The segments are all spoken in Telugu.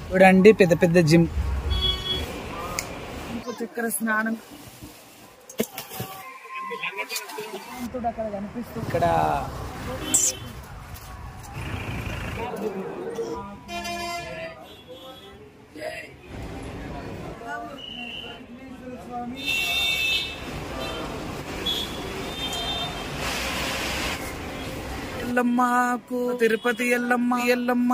చూడండి పెద్ద పెద్ద జిమ్, చక్కెర స్నానం అక్కడ కనిపిస్తుంది. ఇక్కడ ఎల్లమ్మకు తిరుపతి ఎల్లమ్మ ఎల్లమ్మ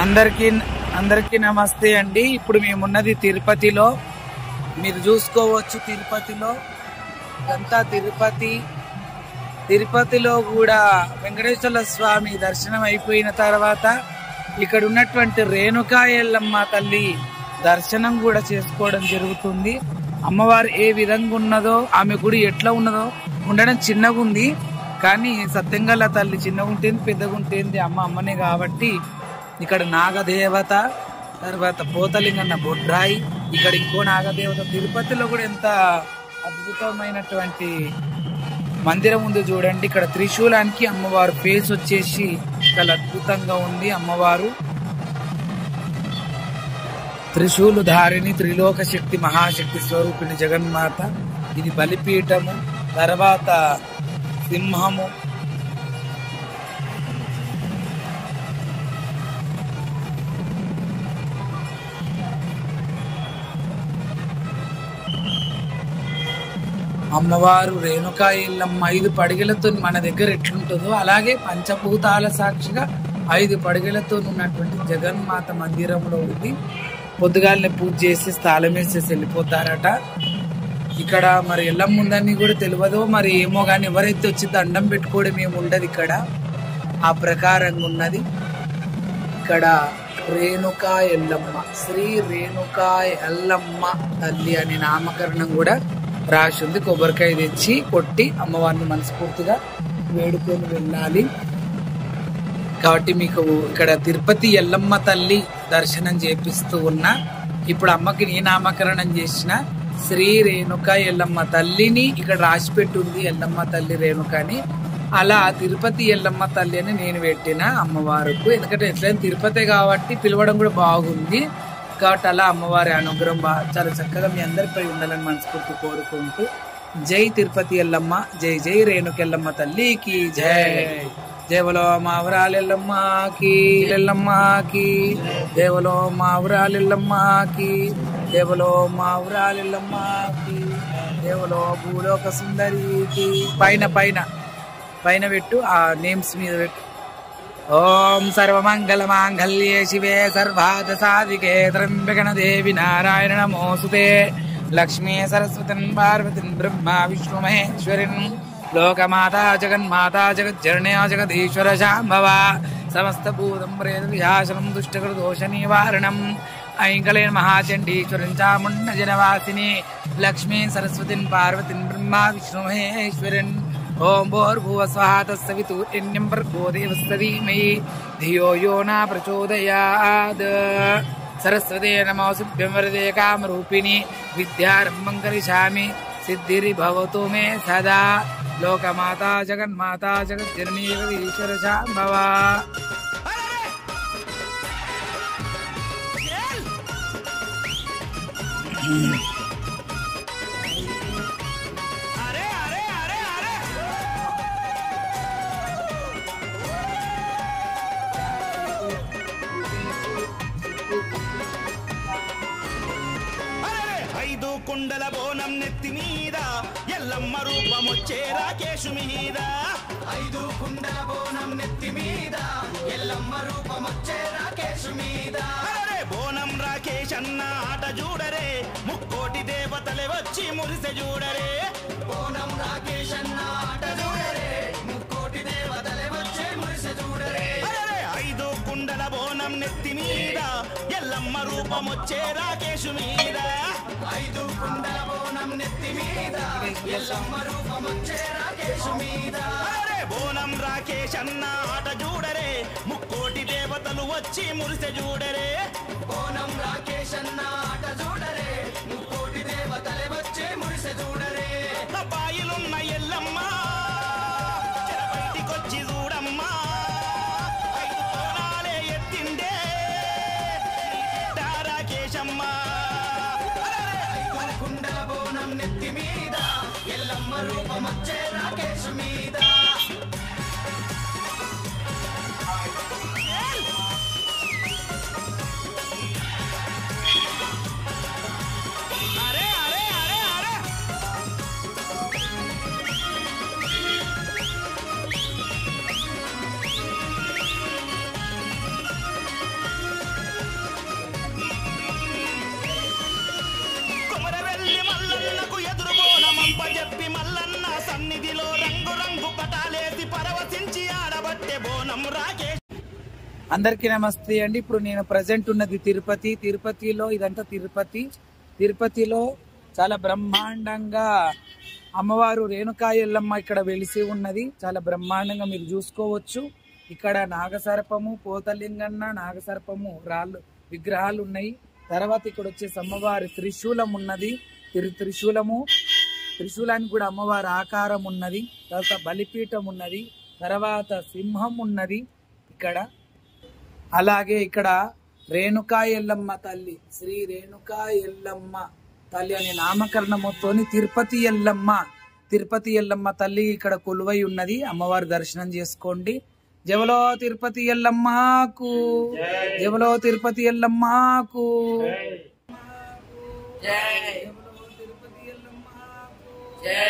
అందరికీ అందరికీ నమస్తే అండి. ఇప్పుడు మేమున్నది తిరుపతిలో. మీరు చూసుకోవచ్చు తిరుపతిలో ఇదంతా తిరుపతిలో కూడా వెంకటేశ్వర స్వామి దర్శనం అయిపోయిన తర్వాత ఇక్కడ ఉన్నటువంటి రేణుకా ఎల్లమ్మ తల్లి దర్శనం కూడా చేసుకోవడం జరుగుతుంది. అమ్మవారు ఏ విధంగా ఉన్నదో, ఆమె గుడి ఎట్లా ఉన్నదో, ఉండడం చిన్నగా ఉంది కానీ సత్యంగల తల్లి చిన్నగా ఉంటుంది, పెద్దగా ఉంటుంది. అమ్మనే కాబట్టి ఇక్కడ నాగదేవత, తర్వాత పోతలింగన్న బొడ్రాయి, ఇక్కడ ఇంకో నాగదేవత. తిరుపతిలో కూడా ఎంత అద్భుతమైనటువంటి మందిరం ఉంది చూడండి. ఇక్కడ త్రిశూలానికి అమ్మవారు ఫేస్ వచ్చేసి చాలా అద్భుతంగా ఉంది. అమ్మవారు త్రిశూలు ధారిణి, త్రిలోక శక్తి, మహాశక్తి స్వరూపిణి జగన్మాత. ఇది బలిపీఠము, తర్వాత సింహము. అమ్మవారు రేణుకా ఎల్లమ్మ 5 పడిగలతో మన దగ్గర ఎట్లుంటుందో అలాగే పంచభూతాల సాక్షిగా 5 పడిగలతో ఉన్నటువంటి జగన్మాత మందిరంలో ఉంది. పొద్దుగాలనే పూజ చేసి స్థానం వేసేసి వెళ్ళిపోతారట. ఇక్కడ మరి ఎల్లమ్మ ఉందని కూడా తెలియదు, మరి ఏమో కానీ ఎవరైతే వచ్చి దండం పెట్టుకోవడం ఏమి ఉండదు ఇక్కడ. ఆ ప్రకారంగా ఉన్నది. ఇక్కడ రేణుకా ఎల్లమ్మ, శ్రీ రేణుకా ఎల్లమ్మ తల్లి అనే నామకరణం కూడా రాసి ఉంది. కొబ్బరికాయ తెచ్చి కొట్టి అమ్మవారిని మనస్ఫూర్తిగా వేడుకొని వెళ్ళాలి. కాబట్టి మీకు ఇక్కడ తిరుపతి ఎల్లమ్మ తల్లి దర్శనం చేపిస్తూ ఉన్నా. ఇప్పుడు అమ్మకి నీ నామకరణం చేసిన శ్రీ రేణుక ఎల్లమ్మ తల్లిని ఇక్కడ రాసి పెట్టుంది, ఎల్లమ్మ తల్లి రేణుకని. అలా తిరుపతి ఎల్లమ్మ తల్లి అని నేను పెట్టిన అమ్మవారికి. ఎందుకంటే ఎట్లయినా తిరుపతి కాబట్టి పిలవడం కూడా బాగుంది. కాబట్టి అలా అమ్మవారి అనుగ్రహం చాలా చక్కగా మీ అందరిపై ఉండాలని మనస్ఫూర్తి కోరుకుంటూ, జై తిరుపతి ఎల్లమ్మ, జై జై రేణుకెల్లమ్మ తల్లికి జై. దేవలో మావరాలెల్లమ్మకి, ఎల్లమ్మకి, దేవలో మావరాలెల్లమ్మకి, దేవలో మావరాలెల్లమ్మకి, దేవలో భూలోక సుందరికి. పైన పైన పైన పెట్టు, ఆ నేమ్స్ మీద పెట్టు. ఓం సర్వమంగళ మాంగళ్యే శివే సర్వార్థ సాధికే త్ర్యంబకే దేవి నారాయణ నమోస్తుతే. లక్ష్మీ సరస్వతిన్ పార్వతిన్ బ్రహ్మ విష్ణు మహేశ్వరిన్ లోకమాతా జగన్మాతా జగజ్జనన్యా జగదీశ్వర శాంభవ. సమస్త భూతం ప్రేత విహాసనం దుష్టకృ దోష నివారణం. ఐంకళేన్ మహాచండీశ్వరం చాముండ జనవాసిని లక్ష్మీ సరస్వతిన్ పార్వతిన్ బ్రహ్మ విష్ణు మహేశ్వరిన్. ఓం భూర్భువ స్వః తత్సవితుర్వరేణ్యం భర్గో దేవस्य ధీమహి ధియో యో న ప్రచోదయాత్. సరస్వతే నమోస్తుభ్యం వరదే కామరూపిణి విద్యారంభం కరిష్యామి సిద్ధిర్భవతు మే సదా. లోకమాతా జగన్మాతా జగజ్జననీ జగదీశ్వర శాంభవ. కుండల బోనం నెత్తి మీద ఎల్లమ్మ రూపమొచ్చే రాకేశు మీద. 5 కుండల బోనం నెత్తి మీద ఎల్లమ్మ రూపమొచ్చే రాకేశు మీద. బోనం రాకేష్ అన్న ఆట చూడరే, ముక్కోటి దేవతలే వచ్చి మురిసె చూడరే. బోనం రాకేష్ అన్న ఆట చూడరే, ముక్కోటి దేవతలే వచ్చి మురిసె చూడరే. 5 కుండల బోనం నెత్తి మీద ఎల్లమ్మ రూపమొచ్చే రాకేశు మీద. 5 కుండల బోనం నెత్తి మీద ఎల్లమ్మ రూపమొచ్చే రాకేశు మీద. బోనం రాకేష్ అన్న ఆట చూడరే, ముక్కోటి దేవతలు వచ్చి మురిసె చూడరే. బోనం రాకేష్ అన్న ఆట చూడరే, ముక్కోటి దేవతలే వచ్చి మురిసె చూడరే. బాయిలున్న ఎల్లమ్మ బయటికొచ్చి చూడమ్మా, 5 బోనాలే ఎత్తిండే రాకేశమ్మ. కుండల బోనం నెత్తి మీద ఎల్లమ్మ రూపమొచ్చే రాకేశు మీద. అరే అరే అరే అరే సన్నిధిలో రంగు రంగు పటాలేసి పరవశించి ఆడబట్టే బోనం రాకేష్. అందరికీ నమస్తే అండి. ఇప్పుడు నేను ప్రజెంట్ ఉన్నది తిరుపతిలో. ఇదంతా తిరుపతిలో చాలా బ్రహ్మాండంగా అమ్మవారు రేణుకా ఎల్లమ్మ ఇక్కడ వెలిసి ఉన్నది. చాలా బ్రహ్మాండంగా మీరు చూసుకోవచ్చు. ఇక్కడ నాగసర్పము, పోతలింగన్న, నాగసర్పము రాళ్ళు విగ్రహాలు ఉన్నాయి. తర్వాత ఇక్కడ వచ్చేసి అమ్మవారి త్రిశూలం ఉన్నది. త్రిశూలానికి కూడా అమ్మవారి ఆకారం ఉన్నది. తర్వాత బలిపీఠం ఉన్నది. తర్వాత సింహం ఉన్నది ఇక్కడ. అలాగే ఇక్కడ రేణుకా ఎల్లమ్మ తల్లి, శ్రీ రేణుకా ఎల్లమ్మ తల్లి అనే నామకరణముతో తిరుపతి ఎల్లమ్మ తల్లి ఇక్కడ కొలువై ఉన్నది. అమ్మవారి దర్శనం చేసుకోండి. జవలో తిరుపతి ఎల్లమ్మకు, జవలో తిరుపతి ఎల్లమ్మకు, జై తిరుపతి ఎల్లమ్మకు, జై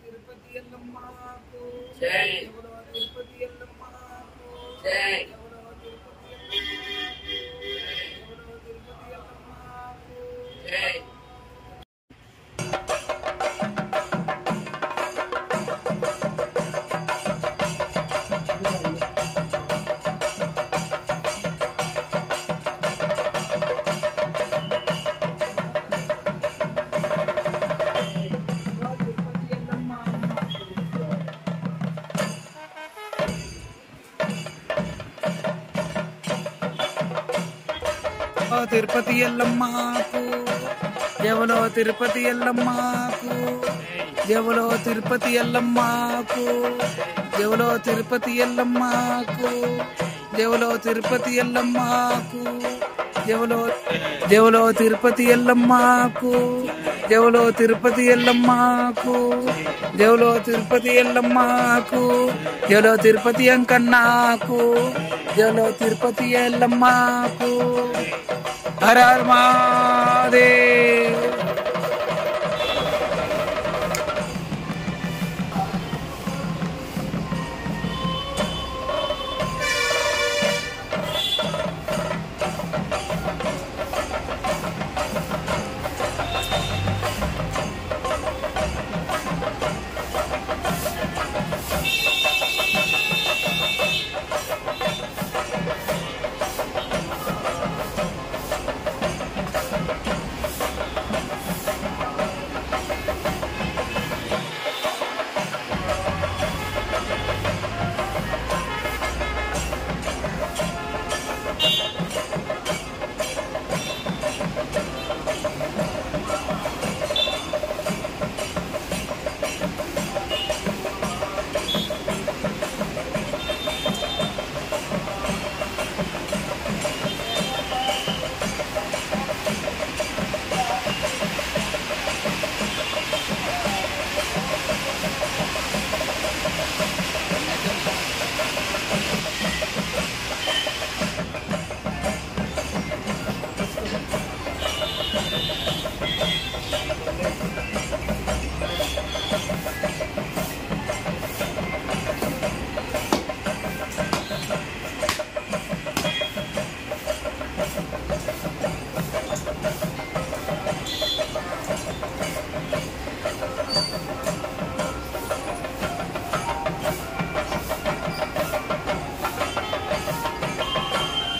తిరుపతి ఎల్లమ్మకు, జై తిరుపతి ఎల్లమ్మకు, జై తిరుపతి ఎల్లమ్మకు, జవలో తిరుపతి ఎల్లమ్మకు, జవలో తిరుపతి ఎల్లమ్మకు, జవలో తిరుపతి ఎల్లమ్మకు, జవలో తిరుపతి ఎల్లమ్మకు, జవలో తిరుపతి ఎల్లమ్మకు, జవలో తిరుపతి ఎల్లమ్మకు, జవలో తిరుపతి ఎల్లమ్మకు, జవలో తిరుపతి అంకన్నాకు, జవలో తిరుపతి ఎల్లమ్మకు. హర హర మహాదేవ్.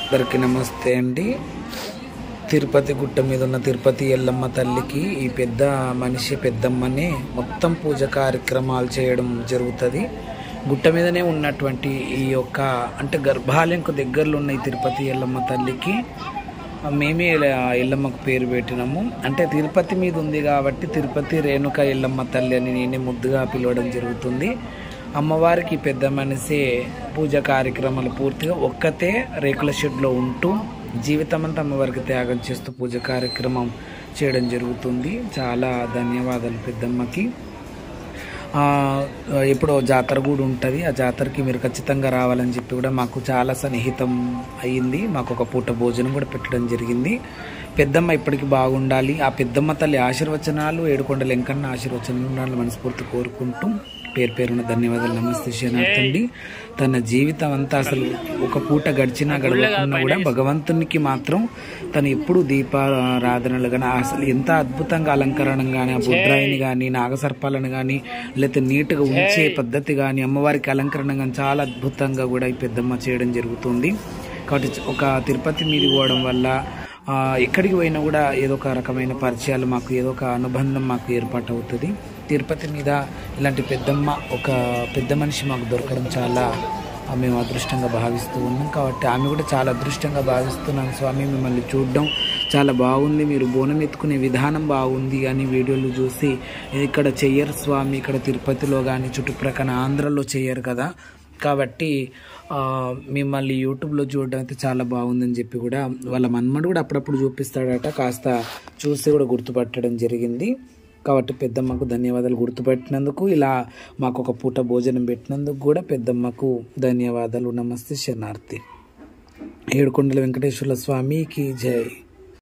అందరికీ నమస్తే అండి. తిరుపతి గుట్ట మీద ఉన్న తిరుపతి ఎల్లమ్మ తల్లికి ఈ పెద్ద మనిషి పెద్దమ్మనే మొత్తం పూజ కార్యక్రమాలు చేయడం జరుగుతుంది. గుట్ట మీదనే ఉన్నటువంటి ఈ యొక్క అంటే గర్భాలయంకు దగ్గరలో ఉన్న ఈ తిరుపతి ఎల్లమ్మ తల్లికి మేమే ఎల్లమ్మకు పేరు పెట్టినాము. అంటే తిరుపతి మీద ఉంది కాబట్టి తిరుపతి రేణుక ఎల్లమ్మ తల్లి అని నేనే ముద్దుగా పిలవడం జరుగుతుంది. అమ్మవారికి పెద్ద మనిషి పూజ కార్యక్రమాలు పూర్తిగా ఒక్కతే రేకుల షెడ్లో ఉంటూ జీవితమంతా అమ్మవారికి త్యాగం చేస్తూ పూజ కార్యక్రమం చేయడం జరుగుతుంది. చాలా ధన్యవాదాలు పెద్దమ్మకి. ఎప్పుడో జాతర కూడా ఉంటుంది. ఆ జాతరకి మీరు ఖచ్చితంగా రావాలని చెప్పి కూడా మాకు చాలా సన్నిహితం అయ్యింది. మాకు ఒక పూట భోజనం కూడా పెట్టడం జరిగింది. పెద్దమ్మ ఇప్పటికి బాగుండాలి. ఆ పెద్దమ్మ తల్లి ఆశీర్వచనాలు, ఏడుకొండల వెంకన్న ఆశీర్వచనాలు మనస్ఫూర్తి కోరుకుంటూ పేరు పేరున ధన్యవాదాలు. నమస్తే శరణార్థండి. తన జీవితం అంతా అసలు ఒక పూట గడిచినా గడవకుండా కూడా భగవంతునికి మాత్రం తను ఎప్పుడు దీపారాధనలు కానీ అసలు ఎంత అద్భుతంగా అలంకరణ కానీ ఆ బుడ్రాయిని కానీ నాగసర్పాలను కానీ లేకపోతే నీట్గా ఉంచే పద్ధతి కానీ అమ్మవారికి అలంకరణ కానీ చాలా అద్భుతంగా కూడా ఈ పెద్దమ్మ చేయడం జరుగుతుంది. కాబట్టి ఒక తిరుపతి మీది పోవడం వల్ల ఎక్కడికి పోయినా కూడా ఏదో ఒక రకమైన పరిచయాలు మాకు ఏదో ఒక అనుబంధం మాకు ఏర్పాటు అవుతుంది. తిరుపతి మీద ఇలాంటి పెద్దమ్మ ఒక పెద్ద మనిషి మాకు దొరకడం చాలా మేము అదృష్టంగా భావిస్తూ ఉన్నాం. కాబట్టి ఆమె కూడా చాలా అదృష్టంగా భావిస్తున్నాను. స్వామి మిమ్మల్ని చూడడం చాలా బాగుంది, మీరు బోనం ఎత్తుకునే విధానం బాగుంది అని వీడియోలు చూసి ఇక్కడ చెయ్యరు స్వామి, ఇక్కడ తిరుపతిలో కానీ చుట్టుప్రక్కల ఆంధ్రలో చెయ్యరు కదా, కాబట్టి మిమ్మల్ని యూట్యూబ్లో చూడడం అయితే చాలా బాగుందని చెప్పి కూడా వాళ్ళ మన్మడు కూడా అప్పుడప్పుడు చూపిస్తాడట, కాస్త చూసి కూడా గుర్తుపట్టడం జరిగింది. కాబట్టి పెద్దమ్మకు ధన్యవాదాలు గుర్తుపెట్టినందుకు, ఇలా మాకు ఒక పూట భోజనం పెట్టినందుకు కూడా పెద్దమ్మకు ధన్యవాదాలు. నమస్తే శరణార్థి. ఏడుకొండల వెంకటేశ్వర స్వామికి జై.